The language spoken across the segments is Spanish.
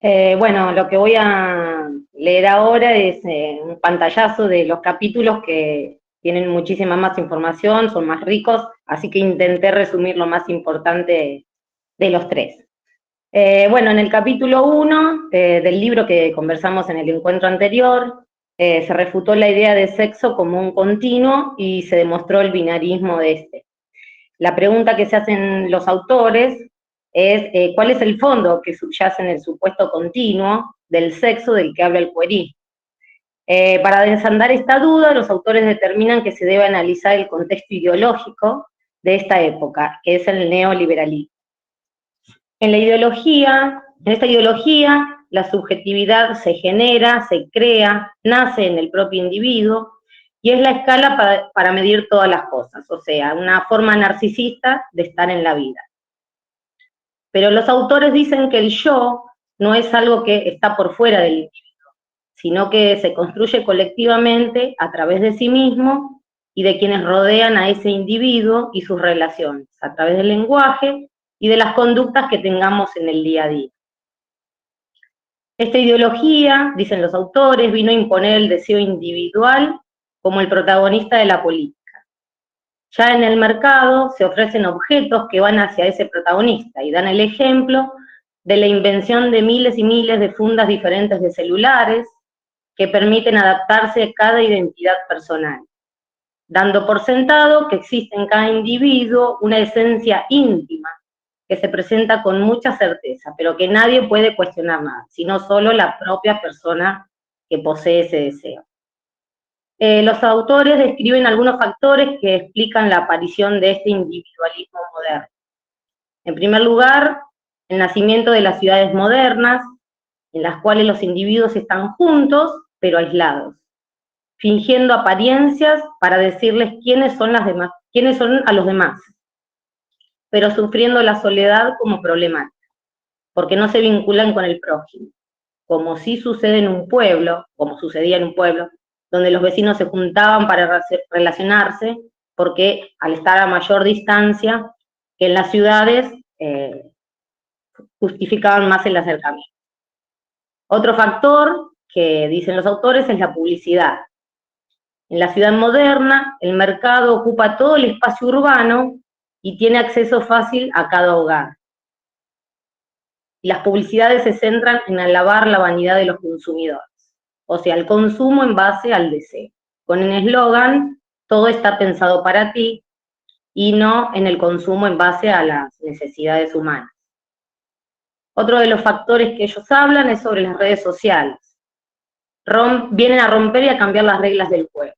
Bueno, lo que voy a leer ahora es un pantallazo de los capítulos que tienen muchísima más información, son más ricos, así que intenté resumir lo más importante de los tres. Bueno, en el capítulo 1 del libro que conversamos en el encuentro anterior, se refutó la idea de sexo como un continuo y se demostró el binarismo de este. La pregunta que se hacen los autores es ¿cuál es el fondo que subyace en el supuesto continuo del sexo del que habla el puerismo? Para desandar esta duda, los autores determinan que se debe analizar el contexto ideológico de esta época, que es el neoliberalismo. En esta ideología, la subjetividad se genera, se crea, nace en el propio individuo y es la escala para medir todas las cosas, o sea, una forma narcisista de estar en la vida. Pero los autores dicen que el yo no es algo que está por fuera del individuo, sino que se construye colectivamente a través de sí mismo y de quienes rodean a ese individuo y sus relaciones, a través del lenguaje y de las conductas que tengamos en el día a día. Esta ideología, dicen los autores, vino a imponer el deseo individual como el protagonista de la política. Ya en el mercado se ofrecen objetos que van hacia ese protagonista y dan el ejemplo de la invención de miles y miles de fundas diferentes de celulares que permiten adaptarse a cada identidad personal, dando por sentado que existe en cada individuo una esencia íntima que se presenta con mucha certeza, pero que nadie puede cuestionar nada, sino solo la propia persona que posee ese deseo. Los autores describen algunos factores que explican la aparición de este individualismo moderno. En primer lugar, el nacimiento de las ciudades modernas, en las cuales los individuos están juntos, pero aislados, fingiendo apariencias para decirles quiénes son a los demás, pero sufriendo la soledad como problemática, porque no se vinculan con el prójimo, como sí sucede en un pueblo, como sucedía en un pueblo, donde los vecinos se juntaban para relacionarse, porque al estar a mayor distancia que en las ciudades, justificaban más el acercamiento. Otro factor que dicen los autores es la publicidad. En la ciudad moderna, el mercado ocupa todo el espacio urbano y tiene acceso fácil a cada hogar. Y las publicidades se centran en alabar la vanidad de los consumidores, o sea, el consumo en base al deseo. Con el eslogan, todo está pensado para ti, y no en el consumo en base a las necesidades humanas. Otro de los factores que ellos hablan es sobre las redes sociales. Vienen a romper y a cambiar las reglas del juego.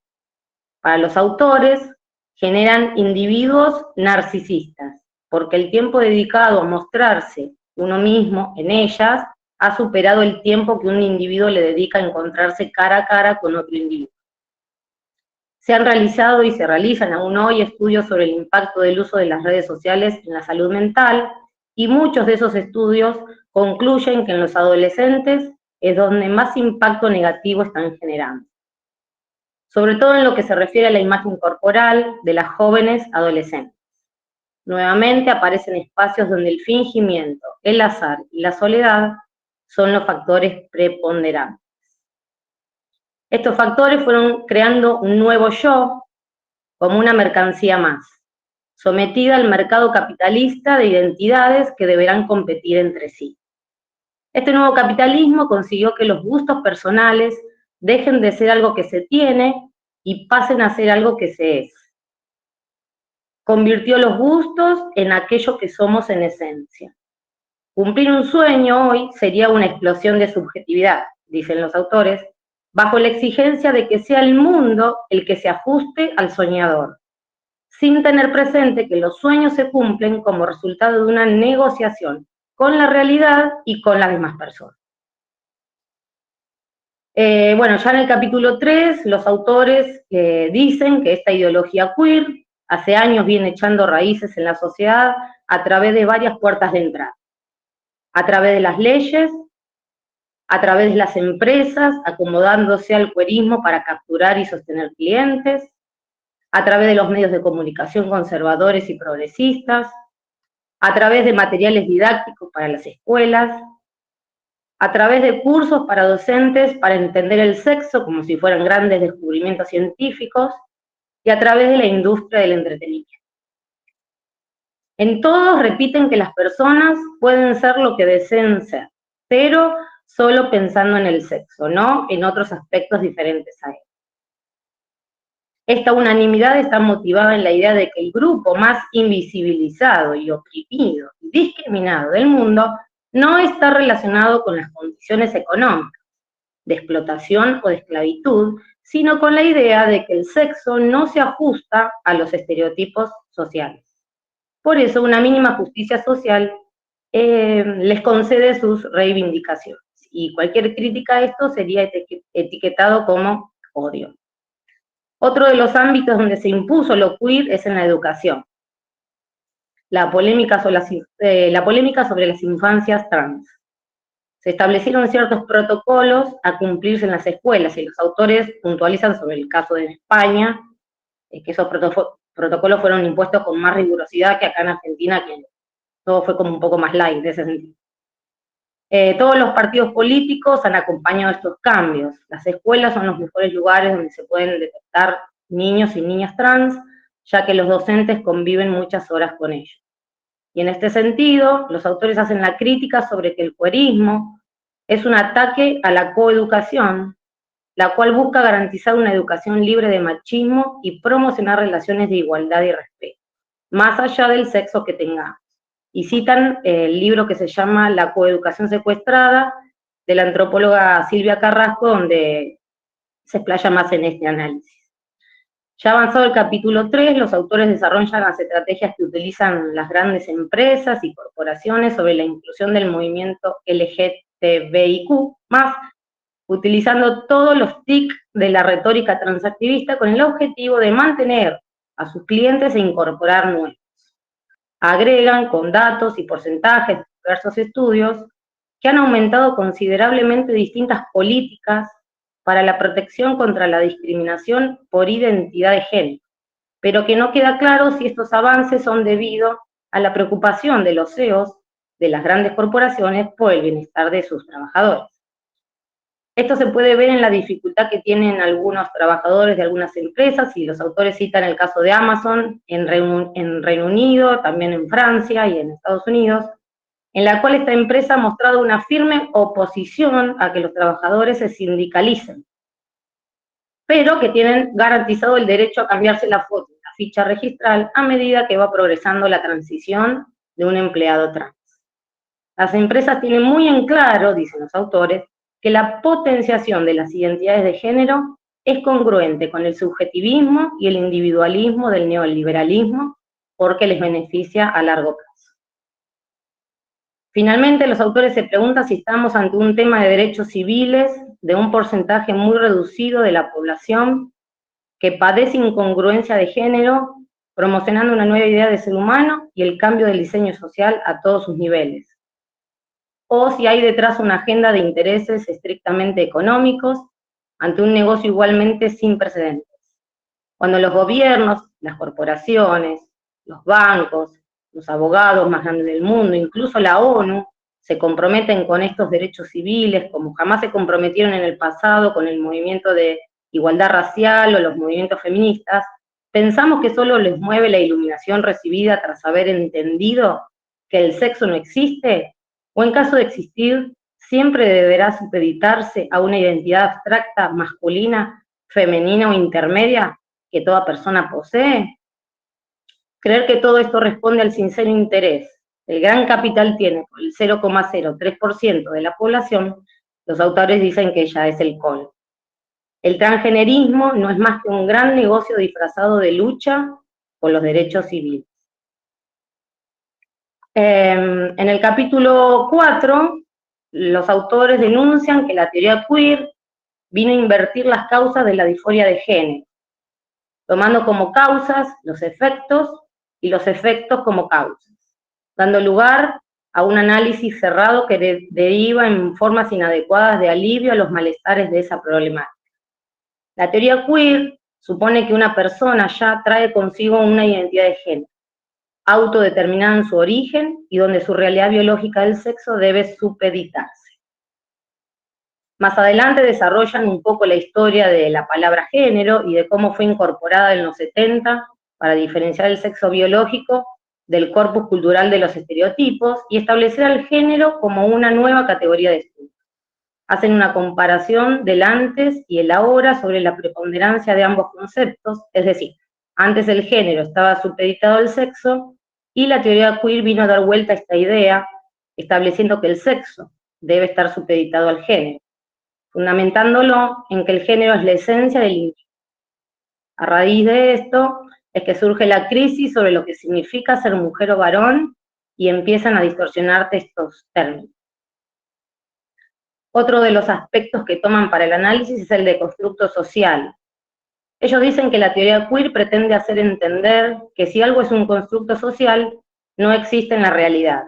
Para los autores, generan individuos narcisistas, porque el tiempo dedicado a mostrarse uno mismo en ellas ha superado el tiempo que un individuo le dedica a encontrarse cara a cara con otro individuo. Se han realizado y se realizan aún hoy estudios sobre el impacto del uso de las redes sociales en la salud mental, y muchos de esos estudios concluyen que en los adolescentes es donde más impacto negativo están generando, sobre todo en lo que se refiere a la imagen corporal de las jóvenes adolescentes. Nuevamente aparecen espacios donde el fingimiento, el azar y la soledad son los factores preponderantes. Estos factores fueron creando un nuevo yo como una mercancía más, sometida al mercado capitalista de identidades que deberán competir entre sí. Este nuevo capitalismo consiguió que los gustos personales dejen de ser algo que se tiene y pasen a ser algo que se es. Convirtió los gustos en aquello que somos en esencia. Cumplir un sueño hoy sería una explosión de subjetividad, dicen los autores, bajo la exigencia de que sea el mundo el que se ajuste al soñador, sin tener presente que los sueños se cumplen como resultado de una negociación con la realidad y con las demás personas. Bueno, ya en el capítulo 3, los autores dicen que esta ideología queer hace años viene echando raíces en la sociedad a través de varias puertas de entrada. A través de las leyes, a través de las empresas, acomodándose al queerismo para capturar y sostener clientes, a través de los medios de comunicación conservadores y progresistas, a través de materiales didácticos para las escuelas, a través de cursos para docentes para entender el sexo como si fueran grandes descubrimientos científicos y a través de la industria del entretenimiento. En todos repiten que las personas pueden ser lo que deseen ser, pero solo pensando en el sexo, no en otros aspectos diferentes a él. Esta unanimidad está motivada en la idea de que el grupo más invisibilizado y oprimido y discriminado del mundo no está relacionado con las condiciones económicas, de explotación o de esclavitud, sino con la idea de que el sexo no se ajusta a los estereotipos sociales. Por eso, una mínima justicia social les concede sus reivindicaciones. Y cualquier crítica a esto sería etiquetado como odio. Otro de los ámbitos donde se impuso lo queer es en la educación. La polémica sobre las infancias trans. Se establecieron ciertos protocolos a cumplirse en las escuelas y los autores puntualizan sobre el caso de España, que esos protocolos fueron impuestos con más rigurosidad que acá en Argentina, que todo fue como un poco más light de ese sentido. Todos los partidos políticos han acompañado estos cambios. Las escuelas son los mejores lugares donde se pueden detectar niños y niñas trans, ya que los docentes conviven muchas horas con ellos. Y en este sentido, los autores hacen la crítica sobre que el queerismo es un ataque a la coeducación, la cual busca garantizar una educación libre de machismo y promocionar relaciones de igualdad y respeto, más allá del sexo que tengamos. Y citan el libro que se llama La coeducación secuestrada, de la antropóloga Silvia Carrasco, donde se explaya más en este análisis. Ya avanzado el capítulo 3, los autores desarrollan las estrategias que utilizan las grandes empresas y corporaciones sobre la inclusión del movimiento LGTBIQ+, utilizando todos los TIC de la retórica transactivista con el objetivo de mantener a sus clientes e incorporar nuevos. Agregan con datos y porcentajes de diversos estudios que han aumentado considerablemente distintas políticas para la protección contra la discriminación por identidad de género, pero que no queda claro si estos avances son debido a la preocupación de los CEOs de las grandes corporaciones por el bienestar de sus trabajadores. Esto se puede ver en la dificultad que tienen algunos trabajadores de algunas empresas, y los autores citan el caso de Amazon en Reino Unido, también en Francia y en Estados Unidos, en la cual esta empresa ha mostrado una firme oposición a que los trabajadores se sindicalicen, pero que tienen garantizado el derecho a cambiarse la foto en la ficha registral a medida que va progresando la transición de un empleado trans. Las empresas tienen muy en claro, dicen los autores, que la potenciación de las identidades de género es congruente con el subjetivismo y el individualismo del neoliberalismo porque les beneficia a largo plazo. Finalmente, los autores se preguntan si estamos ante un tema de derechos civiles de un porcentaje muy reducido de la población que padece incongruencia de género, promocionando una nueva idea de ser humano y el cambio del diseño social a todos sus niveles. O si hay detrás una agenda de intereses estrictamente económicos ante un negocio igualmente sin precedentes. Cuando los gobiernos, las corporaciones, los bancos, los abogados más grandes del mundo, incluso la ONU, se comprometen con estos derechos civiles como jamás se comprometieron en el pasado con el movimiento de igualdad racial o los movimientos feministas, pensamos que solo les mueve la iluminación recibida tras haber entendido que el sexo no existe, o en caso de existir, siempre deberá supeditarse a una identidad abstracta, masculina, femenina o intermedia que toda persona posee. Creer que todo esto responde al sincero interés el gran capital tiene por el 0,03% de la población, los autores dicen que ya es el colmo. El transgenerismo no es más que un gran negocio disfrazado de lucha por los derechos civiles. En el capítulo 4, los autores denuncian que la teoría queer vino a invertir las causas de la disforia de género, tomando como causas los efectos y los efectos como causas, dando lugar a un análisis cerrado que deriva en formas inadecuadas de alivio a los malestares de esa problemática. La teoría queer supone que una persona ya trae consigo una identidad de género, autodeterminada en su origen y donde su realidad biológica del sexo debe supeditarse. Más adelante desarrollan un poco la historia de la palabra género y de cómo fue incorporada en los 70 para diferenciar el sexo biológico del corpus cultural de los estereotipos y establecer al género como una nueva categoría de estudio. Hacen una comparación del antes y el ahora sobre la preponderancia de ambos conceptos, es decir, antes el género estaba supeditado al sexo y la teoría queer vino a dar vuelta a esta idea, estableciendo que el sexo debe estar supeditado al género, fundamentándolo en que el género es la esencia del individuo. A raíz de esto es que surge la crisis sobre lo que significa ser mujer o varón y empiezan a distorsionarte estos términos. Otro de los aspectos que toman para el análisis es el de constructo social. Ellos dicen que la teoría queer pretende hacer entender que si algo es un constructo social, no existe en la realidad,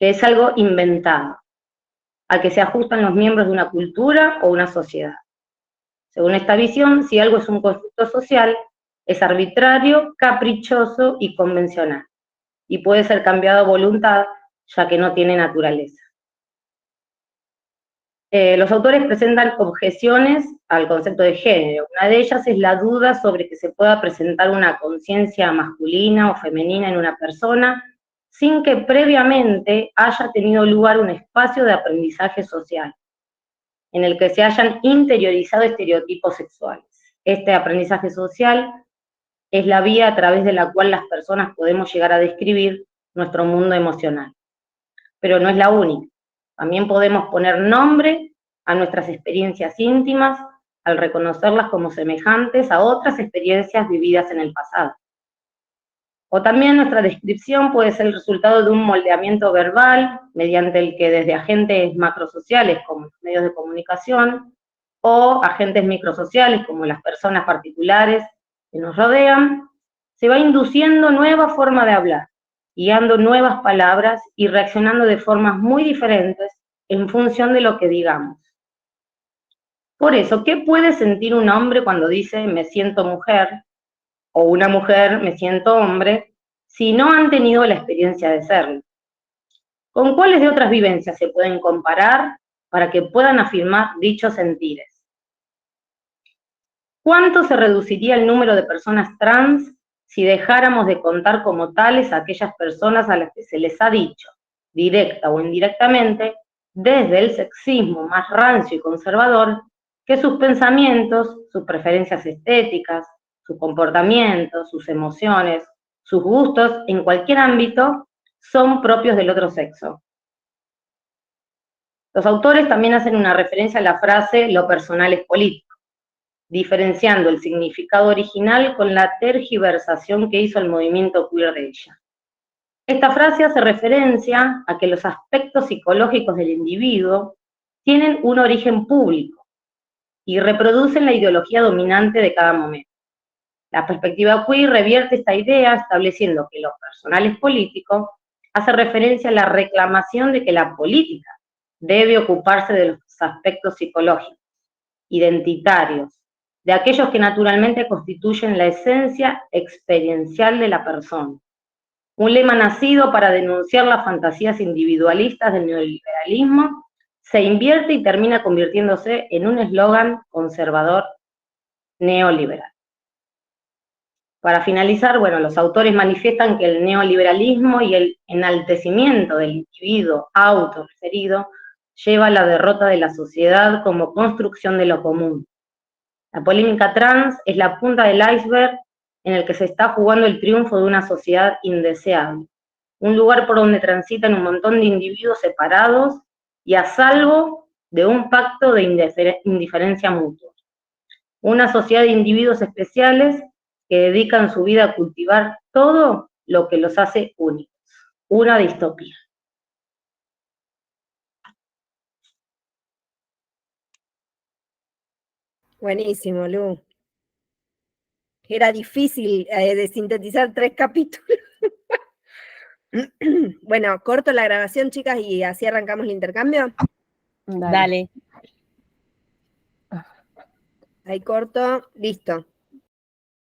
que es algo inventado, al que se ajustan los miembros de una cultura o una sociedad. Según esta visión, si algo es un constructo social, es arbitrario, caprichoso y convencional, y puede ser cambiado a voluntad, ya que no tiene naturaleza. Los autores presentan objeciones al concepto de género. Una de ellas es la duda sobre que se pueda presentar una conciencia masculina o femenina en una persona sin que previamente haya tenido lugar un espacio de aprendizaje social, en el que se hayan interiorizado estereotipos sexuales. Este aprendizaje social es la vía a través de la cual las personas podemos llegar a describir nuestro mundo emocional. Pero no es la única. También podemos poner nombre a nuestras experiencias íntimas al reconocerlas como semejantes a otras experiencias vividas en el pasado. O también nuestra descripción puede ser el resultado de un moldeamiento verbal mediante el que desde agentes macrosociales como los medios de comunicación o agentes microsociales como las personas particulares que nos rodean, se va induciendo nueva forma de hablar, guiando nuevas palabras y reaccionando de formas muy diferentes en función de lo que digamos. Por eso, ¿qué puede sentir un hombre cuando dice me siento mujer? O una mujer me siento hombre, si no han tenido la experiencia de serlo. ¿Con cuáles de otras vivencias se pueden comparar para que puedan afirmar dichos sentires? ¿Cuánto se reduciría el número de personas trans si dejáramos de contar como tales a aquellas personas a las que se les ha dicho, directa o indirectamente, desde el sexismo más rancio y conservador, que sus pensamientos, sus preferencias estéticas, sus comportamientos, sus emociones, sus gustos en cualquier ámbito son propios del otro sexo? Los autores también hacen una referencia a la frase lo personal es político, diferenciando el significado original con la tergiversación que hizo el movimiento queer de ella. Esta frase hace referencia a que los aspectos psicológicos del individuo tienen un origen público y reproducen la ideología dominante de cada momento. La perspectiva queer revierte esta idea estableciendo que lo personal es político, hace referencia a la reclamación de que la política debe ocuparse de los aspectos psicológicos, identitarios, de aquellos que naturalmente constituyen la esencia experiencial de la persona. Un lema nacido para denunciar las fantasías individualistas del neoliberalismo se invierte y termina convirtiéndose en un eslogan conservador neoliberal. Para finalizar, bueno, los autores manifiestan que el neoliberalismo y el enaltecimiento del individuo autorreferido lleva a la derrota de la sociedad como construcción de lo común. La polémica trans es la punta del iceberg en el que se está jugando el triunfo de una sociedad indeseable, un lugar por donde transitan un montón de individuos separados y a salvo de un pacto de indiferencia mutua. Una sociedad de individuos especiales que dedican su vida a cultivar todo lo que los hace únicos. Una distopía. Buenísimo, Lu. Era difícil de sintetizar 3 capítulos. Bueno, corto la grabación, chicas, y así arrancamos el intercambio. Dale. Ahí corto, listo.